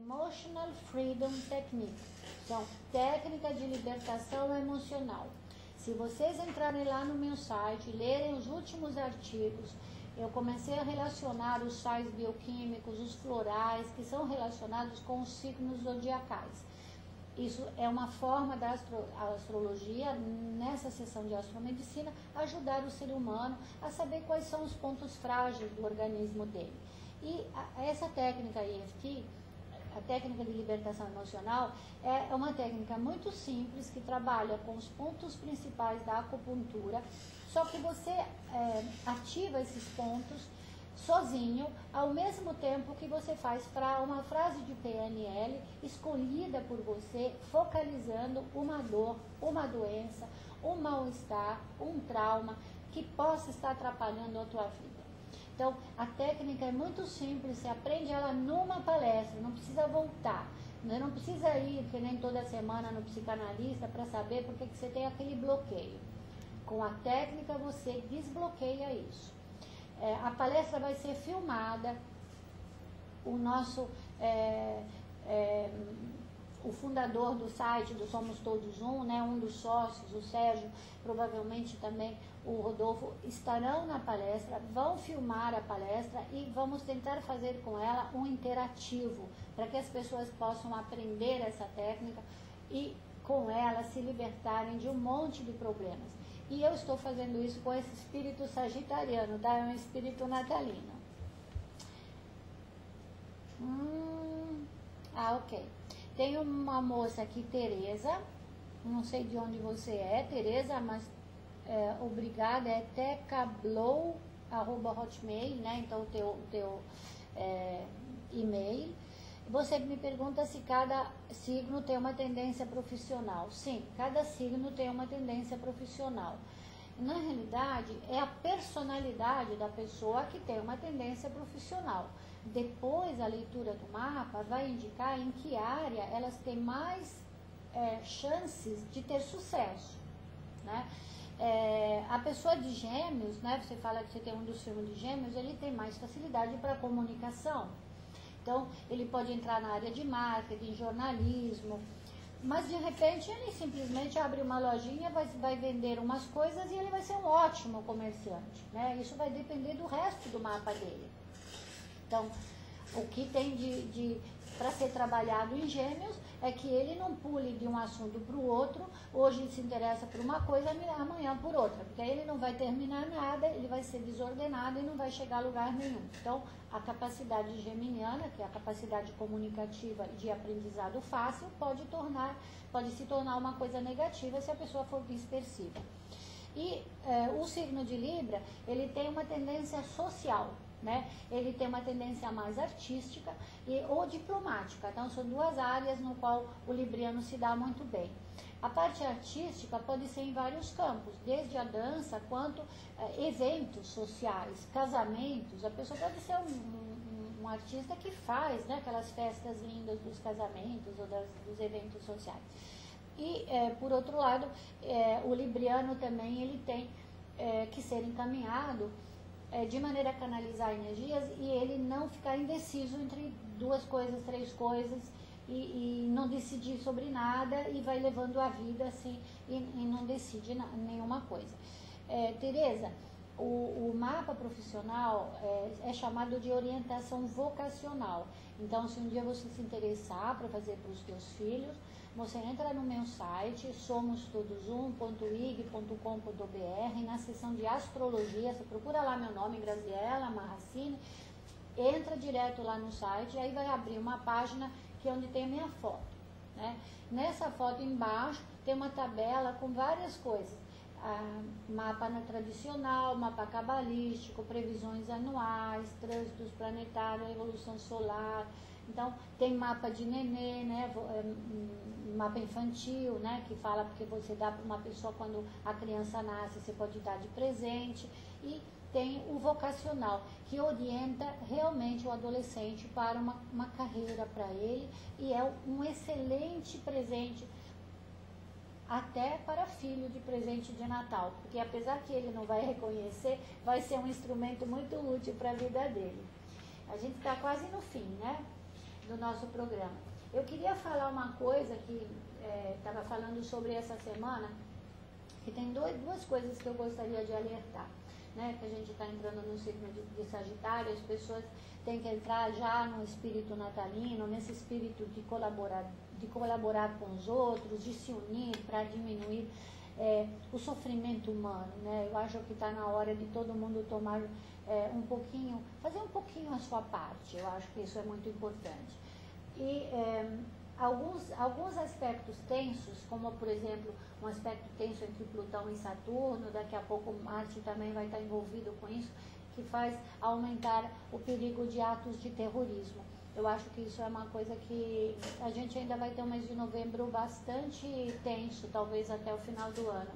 Emotional Freedom Technique. São técnicas de libertação emocional. Se vocês entrarem lá no meu site, lerem os últimos artigos, eu comecei a relacionar os sais bioquímicos, os florais, que são relacionados com os signos zodiacais. Isso é uma forma da astrologia, nessa sessão de astromedicina, ajudar o ser humano a saber quais são os pontos frágeis do organismo dele. E essa técnica EFT, a técnica de libertação emocional, é uma técnica muito simples que trabalha com os pontos principais da acupuntura, só que você ativa esses pontos sozinho, ao mesmo tempo que você faz uma frase de PNL escolhida por você, focalizando uma dor, uma doença, um mal-estar, um trauma que possa estar atrapalhando a tua vida. Então, a técnica é muito simples, você aprende ela numa palestra, não precisa voltar, não precisa ir, que nem toda semana, no psicanalista para saber por que você tem aquele bloqueio. Com a técnica você desbloqueia isso. A palestra vai ser filmada, o nosso, o fundador do site do Somos Todos Um, né, um dos sócios, o Sérgio, provavelmente também o Rodolfo, estarão na palestra, vão filmar a palestra e vamos tentar fazer com ela um interativo, para que as pessoas possam aprender essa técnica e com ela se libertarem de um monte de problemas. E eu estou fazendo isso com esse espírito sagitariano, tá? É um espírito natalino. Ok. Tem uma moça aqui, Tereza, não sei de onde você é, Tereza, mas obrigada, é tecablow@hotmail, né? Então o teu e-mail. Você me pergunta se cada signo tem uma tendência profissional. Sim, cada signo tem uma tendência profissional. Na realidade, é a personalidade da pessoa que tem uma tendência profissional. Depois, a leitura do mapa vai indicar em que área elas têm mais chances de ter sucesso, né? A pessoa de Gêmeos, né? Você fala que você tem um dos signos de Gêmeos, ele tem mais facilidade para comunicação. Então, ele pode entrar na área de marketing, jornalismo, mas de repente ele simplesmente abre uma lojinha, vai vender umas coisas e ele vai ser um ótimo comerciante, né? Isso vai depender do resto do mapa dele. Então, o que tem para ser trabalhado em Gêmeos é que ele não pule de um assunto para o outro, hoje ele se interessa por uma coisa, amanhã por outra, porque aí ele não vai terminar nada, ele vai ser desordenado e não vai chegar a lugar nenhum. Então, a capacidade geminiana, que é a capacidade comunicativa de aprendizado fácil, pode se tornar uma coisa negativa se a pessoa for dispersiva. E o signo de Libra, ele tem uma tendência social, né? Ele tem uma tendência mais artística ou diplomática. Então, são duas áreas no qual o libriano se dá muito bem. A parte artística pode ser em vários campos, desde a dança quanto eventos sociais, casamentos. A pessoa pode ser um artista que faz, né, aquelas festas lindas dos casamentos ou dos eventos sociais. E, por outro lado, o libriano também ele tem que ser encaminhado de maneira a canalizar energias e ele não ficar indeciso entre duas coisas, três coisas e não decidir sobre nada e vai levando a vida assim e não decide nenhuma coisa. Tereza, o mapa profissional é chamado de orientação vocacional. Então, se um dia você se interessar para fazer para os teus filhos, você entra no meu site, somostodosum.ig.com.br, na seção de astrologia, você procura lá meu nome, Graziella Marracini, entra direto lá no site, aí vai abrir uma página que é onde tem a minha foto, né? Nessa foto embaixo tem uma tabela com várias coisas. Mapa tradicional, mapa cabalístico, previsões anuais, trânsitos planetários, evolução solar. Então, tem mapa de nenê, né? Mapa infantil, né? Que fala porque você dá para uma pessoa quando a criança nasce, você pode dar de presente. E tem o vocacional, que orienta realmente o adolescente para uma carreira para ele e é um excelente presente até para filho de presente de Natal, porque apesar que ele não vai reconhecer, vai ser um instrumento muito útil para a vida dele. A gente está quase no fim, né? do nosso programa. Eu queria falar uma coisa que estava falando sobre essa semana, que tem duas coisas que eu gostaria de alertar, né? Que a gente está entrando no signo de Sagitário, as pessoas têm que entrar já no espírito natalino, nesse espírito de colaborar com os outros, de se unir para diminuir o sofrimento humano, né? Eu acho que está na hora de todo mundo tomar fazer um pouquinho a sua parte. Eu acho que isso é muito importante. E alguns aspectos tensos, como por exemplo um aspecto tenso entre Plutão e Saturno, daqui a pouco Marte também vai estar envolvido com isso, que faz aumentar o perigo de atos de terrorismo. Eu acho que isso é uma coisa que a gente ainda vai ter um mês de novembro bastante tenso, talvez até o final do ano.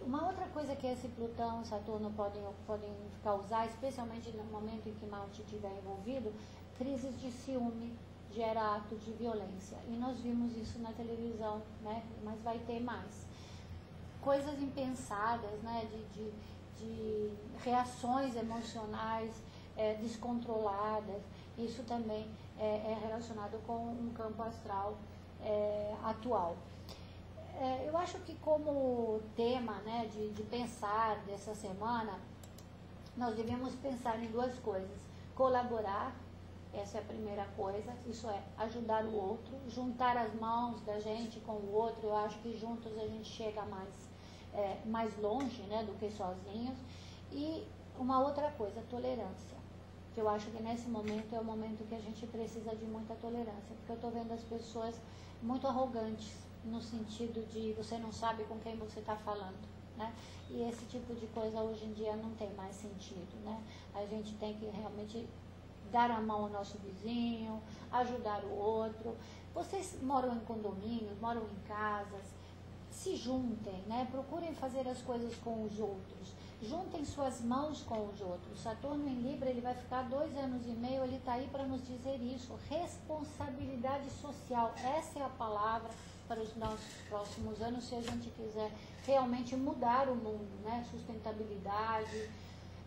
Uma outra coisa que esse Plutão e Saturno podem causar, especialmente no momento em que Marte estiver envolvido, crises de ciúme, gera ato de violência. E nós vimos isso na televisão, né? Mas vai ter mais. Coisas impensadas, né? De reações emocionais descontroladas. Isso também é relacionado com um campo astral atual. Eu acho que como tema, né, de pensar dessa semana, nós devemos pensar em duas coisas. Colaborar, essa é a primeira coisa, isso é ajudar o outro, juntar as mãos da gente com o outro. Eu acho que juntos a gente chega mais longe, né, do que sozinhos. E uma outra coisa, tolerância. Que eu acho que nesse momento é o momento que a gente precisa de muita tolerância, porque eu estou vendo as pessoas muito arrogantes, no sentido de você não sabe com quem você está falando, né? E esse tipo de coisa hoje em dia não tem mais sentido, né? A gente tem que realmente dar a mão ao nosso vizinho, ajudar o outro. Vocês moram em condomínios, moram em casas, se juntem, né? Procurem fazer as coisas com os outros. Juntem suas mãos com os outros. Saturno em Libra, ele vai ficar 2 anos e meio, ele está aí para nos dizer isso. Responsabilidade social, essa é a palavra para os nossos próximos anos, se a gente quiser realmente mudar o mundo, né? Sustentabilidade,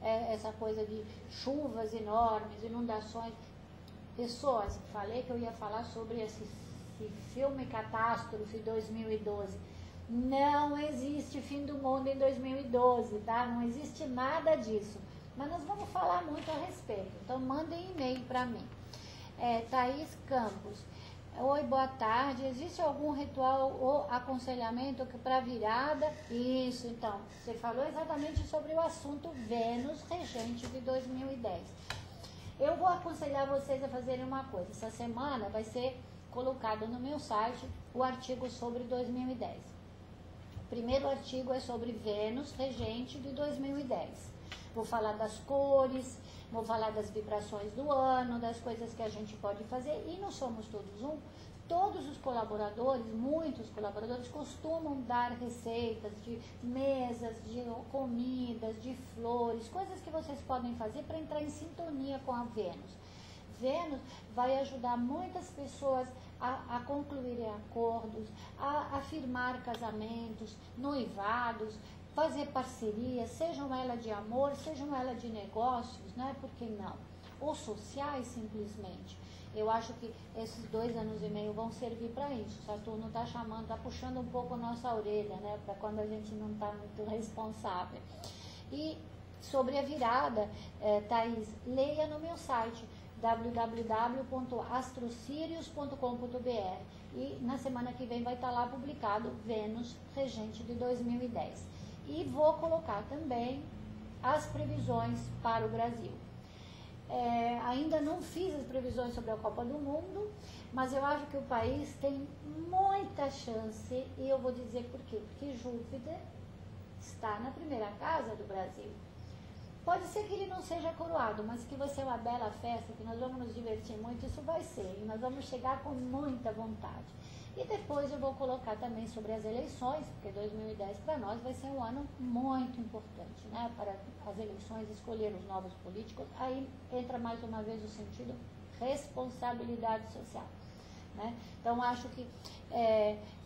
essa coisa de chuvas enormes, inundações. Pessoas, falei que eu ia falar sobre esse filme Catástrofe 2012. Não existe fim do mundo em 2012, tá? Não existe nada disso. Mas nós vamos falar muito a respeito. Então, mandem e-mail para mim. Thaís Campos. Oi, boa tarde. Existe algum ritual ou aconselhamento para virada? Isso, então. Você falou exatamente sobre o assunto Vênus regente de 2010. Eu vou aconselhar vocês a fazerem uma coisa. Essa semana vai ser colocado no meu site o artigo sobre 2010. O primeiro artigo é sobre Vênus regente de 2010. Vou falar das cores, vou falar das vibrações do ano, das coisas que a gente pode fazer. E não somos todos um. Todos os colaboradores, muitos colaboradores, costumam dar receitas de mesas, de comidas, de flores, coisas que vocês podem fazer para entrar em sintonia com a Vênus. Vênus vai ajudar muitas pessoas a concluírem acordos, a firmar casamentos, noivados, fazer parcerias, sejam elas de amor, sejam elas de negócios, né? Por que não? Ou sociais, simplesmente. Eu acho que esses 2 anos e meio vão servir para isso. Saturno está chamando, está puxando um pouco a nossa orelha, né? Para quando a gente não está muito responsável. E sobre a virada, Thaís, leia no meu site www.astrosirius.com.br e na semana que vem vai estar lá publicado Vênus regente de 2010. E vou colocar também as previsões para o Brasil. Ainda não fiz as previsões sobre a Copa do Mundo, mas eu acho que o país tem muita chance, e eu vou dizer por quê. Porque Júpiter está na primeira casa do Brasil. Pode ser que ele não seja coroado, mas que vai ser uma bela festa, que nós vamos nos divertir muito, isso vai ser. E nós vamos chegar com muita vontade. E depois eu vou colocar também sobre as eleições, porque 2010 para nós vai ser um ano muito importante, né? Para as eleições, escolher os novos políticos. Aí entra mais uma vez o sentido responsabilidade social. né? Então, acho que,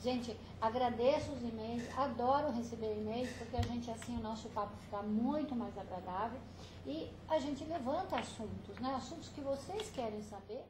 gente, agradeço os e-mails, adoro receber e-mails, porque a gente, assim, o nosso papo fica muito mais agradável e a gente levanta assuntos, né? Assuntos que vocês querem saber.